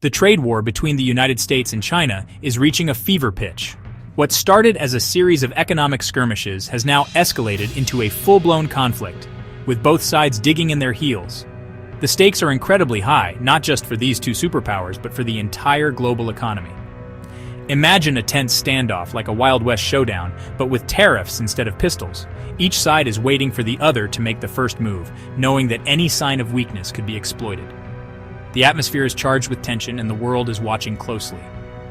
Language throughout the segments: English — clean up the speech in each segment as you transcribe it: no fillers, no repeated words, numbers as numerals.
The trade war between the United States and China is reaching a fever pitch. What started as a series of economic skirmishes has now escalated into a full-blown conflict, with both sides digging in their heels. The stakes are incredibly high, not just for these two superpowers, but for the entire global economy. Imagine a tense standoff like a Wild West showdown, but with tariffs instead of pistols. Each side is waiting for the other to make the first move, knowing that any sign of weakness could be exploited. The atmosphere is charged with tension and the world is watching closely.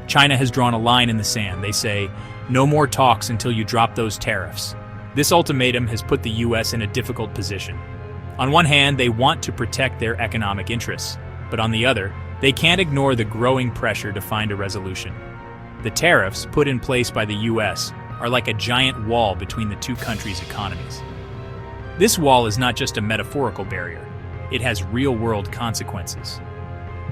China has drawn a line in the sand. They say, "No more talks until you drop those tariffs." This ultimatum has put the U.S. in a difficult position. On one hand, they want to protect their economic interests, but on the other, they can't ignore the growing pressure to find a resolution. The tariffs put in place by the U.S. are like a giant wall between the two countries' economies. This wall is not just a metaphorical barrier. It has real-world consequences.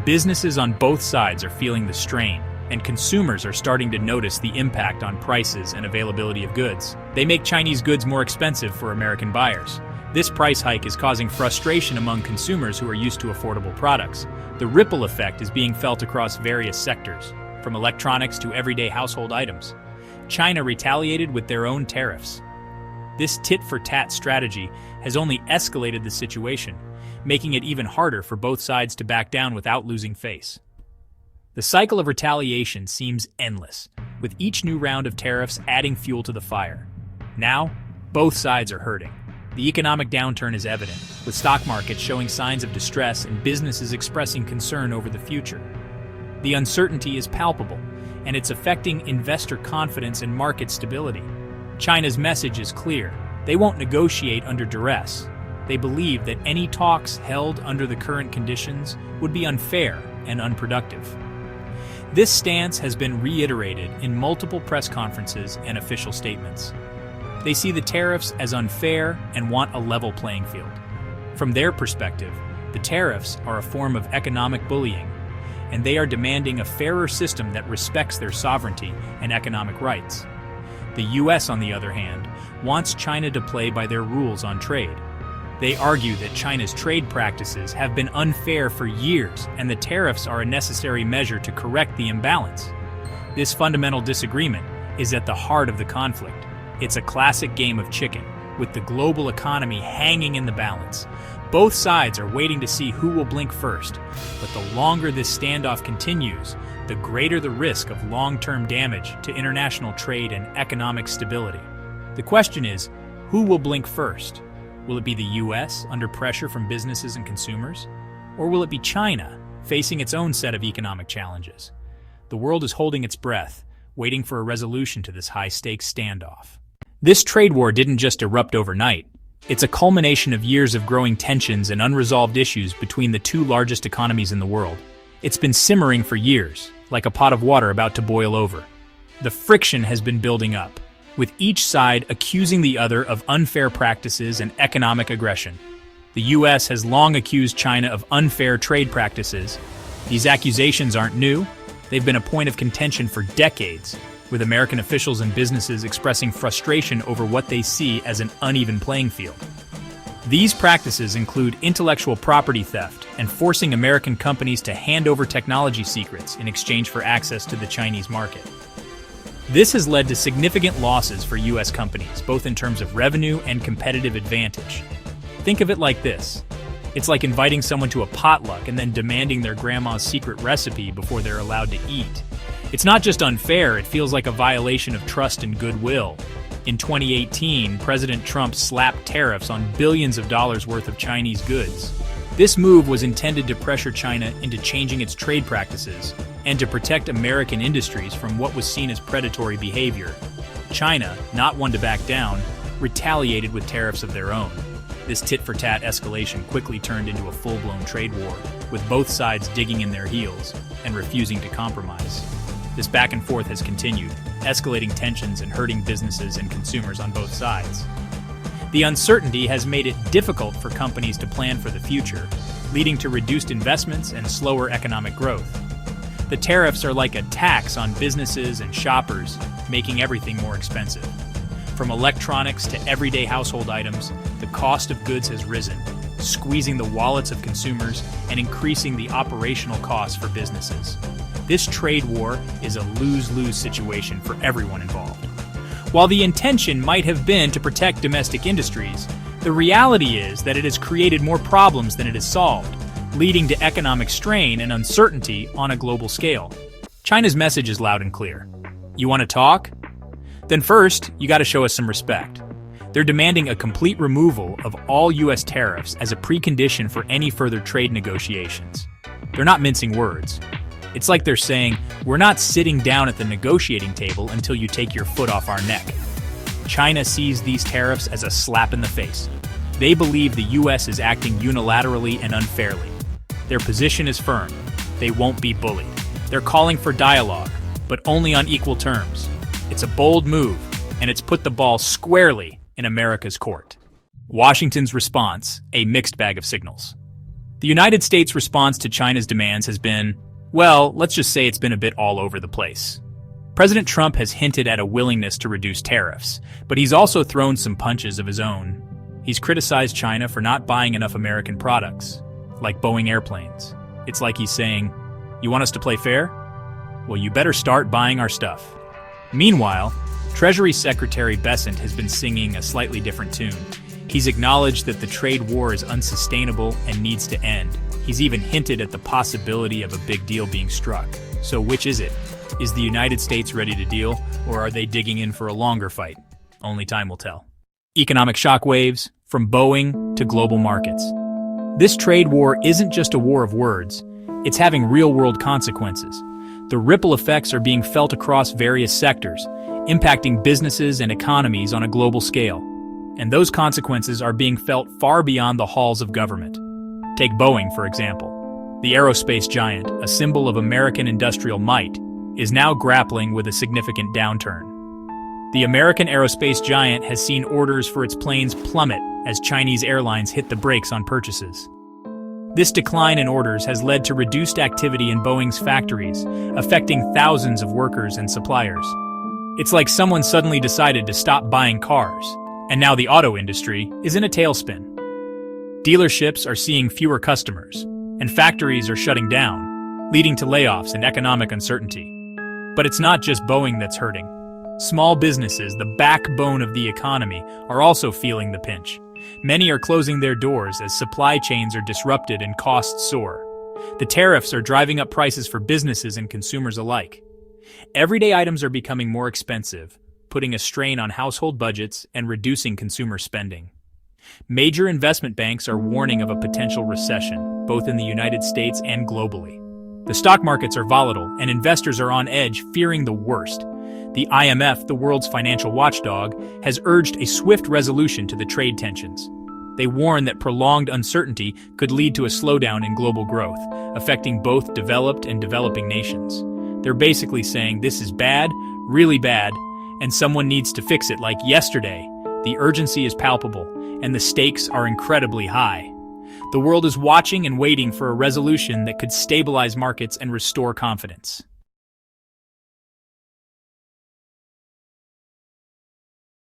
Businesses on both sides are feeling the strain, and consumers are starting to notice the impact on prices and availability of goods. They make Chinese goods more expensive for American buyers. This price hike is causing frustration among consumers who are used to affordable products. The ripple effect is being felt across various sectors, from electronics to everyday household items. China retaliated with their own tariffs. This tit-for-tat strategy has only escalated the situation, making it even harder for both sides to back down without losing face. The cycle of retaliation seems endless, with each new round of tariffs adding fuel to the fire. Now, both sides are hurting. The economic downturn is evident, with stock markets showing signs of distress and businesses expressing concern over the future. The uncertainty is palpable, and it's affecting investor confidence and market stability. China's message is clear. They won't negotiate under duress. They believe that any talks held under the current conditions would be unfair and unproductive. This stance has been reiterated in multiple press conferences and official statements. They see the tariffs as unfair and want a level playing field. From their perspective, the tariffs are a form of economic bullying, and they are demanding a fairer system that respects their sovereignty and economic rights. The U.S., on the other hand, wants China to play by their rules on trade. They argue that China's trade practices have been unfair for years, and the tariffs are a necessary measure to correct the imbalance. This fundamental disagreement is at the heart of the conflict. It's a classic game of chicken, with the global economy hanging in the balance. Both sides are waiting to see who will blink first, but the longer this standoff continues, the greater the risk of long-term damage to international trade and economic stability. The question is, who will blink first? Will it be the U.S. under pressure from businesses and consumers? Or will it be China, facing its own set of economic challenges? The world is holding its breath, waiting for a resolution to this high-stakes standoff. This trade war didn't just erupt overnight. It's a culmination of years of growing tensions and unresolved issues between the two largest economies in the world. It's been simmering for years, like a pot of water about to boil over. The friction has been building up, with each side accusing the other of unfair practices and economic aggression. The U.S. has long accused China of unfair trade practices. These accusations aren't new. They've been a point of contention for decades, with American officials and businesses expressing frustration over what they see as an uneven playing field. These practices include intellectual property theft and forcing American companies to hand over technology secrets in exchange for access to the Chinese market. This has led to significant losses for U.S. companies, both in terms of revenue and competitive advantage. Think of it like this. It's like inviting someone to a potluck and then demanding their grandma's secret recipe before they're allowed to eat. It's not just unfair, it feels like a violation of trust and goodwill. In 2018, President Trump slapped tariffs on billions of dollars worth of Chinese goods. This move was intended to pressure China into changing its trade practices and to protect American industries from what was seen as predatory behavior. China, not one to back down, retaliated with tariffs of their own. This tit-for-tat escalation quickly turned into a full-blown trade war, with both sides digging in their heels and refusing to compromise. This back and forth has continued, escalating tensions and hurting businesses and consumers on both sides. The uncertainty has made it difficult for companies to plan for the future, leading to reduced investments and slower economic growth. The tariffs are like a tax on businesses and shoppers, making everything more expensive. From electronics to everyday household items, the cost of goods has risen, squeezing the wallets of consumers and increasing the operational costs for businesses. This trade war is a lose-lose situation for everyone involved. While the intention might have been to protect domestic industries, the reality is that it has created more problems than it has solved, leading to economic strain and uncertainty on a global scale. China's message is loud and clear. You want to talk? Then first, you got to show us some respect. They're demanding a complete removal of all U.S. tariffs as a precondition for any further trade negotiations. They're not mincing words. It's like they're saying, we're not sitting down at the negotiating table until you take your foot off our neck. China sees these tariffs as a slap in the face. They believe the U.S. is acting unilaterally and unfairly. Their position is firm. They won't be bullied. They're calling for dialogue, but only on equal terms. It's a bold move, and it's put the ball squarely in America's court. Washington's response, a mixed bag of signals. The United States' response to China's demands has been, well, let's just say it's been a bit all over the place. President Trump has hinted at a willingness to reduce tariffs, but he's also thrown some punches of his own. He's criticized China for not buying enough American products, like Boeing airplanes. It's like he's saying, you want us to play fair? Well, you better start buying our stuff. Meanwhile, Treasury Secretary Bessent has been singing a slightly different tune. He's acknowledged that the trade war is unsustainable and needs to end. He's even hinted at the possibility of a big deal being struck. So which is it? Is the United States ready to deal, or are they digging in for a longer fight? Only time will tell. Economic shockwaves, from Boeing to global markets. This trade war isn't just a war of words. It's having real-world consequences. The ripple effects are being felt across various sectors, impacting businesses and economies on a global scale. And those consequences are being felt far beyond the halls of government. Take Boeing, for example. The aerospace giant, a symbol of American industrial might, is now grappling with a significant downturn. The American aerospace giant has seen orders for its planes plummet as Chinese airlines hit the brakes on purchases. This decline in orders has led to reduced activity in Boeing's factories, affecting thousands of workers and suppliers. It's like someone suddenly decided to stop buying cars, and now the auto industry is in a tailspin. Dealerships are seeing fewer customers, and factories are shutting down, leading to layoffs and economic uncertainty. But it's not just Boeing that's hurting. Small businesses, the backbone of the economy, are also feeling the pinch. Many are closing their doors as supply chains are disrupted and costs soar. The tariffs are driving up prices for businesses and consumers alike. Everyday items are becoming more expensive, putting a strain on household budgets and reducing consumer spending. Major investment banks are warning of a potential recession, both in the United States and globally. The stock markets are volatile, and investors are on edge, fearing the worst. The IMF, the world's financial watchdog, has urged a swift resolution to the trade tensions. They warn that prolonged uncertainty could lead to a slowdown in global growth, affecting both developed and developing nations. They're basically saying this is bad, really bad, and someone needs to fix it like yesterday. The urgency is palpable, and the stakes are incredibly high. The world is watching and waiting for a resolution that could stabilize markets and restore confidence.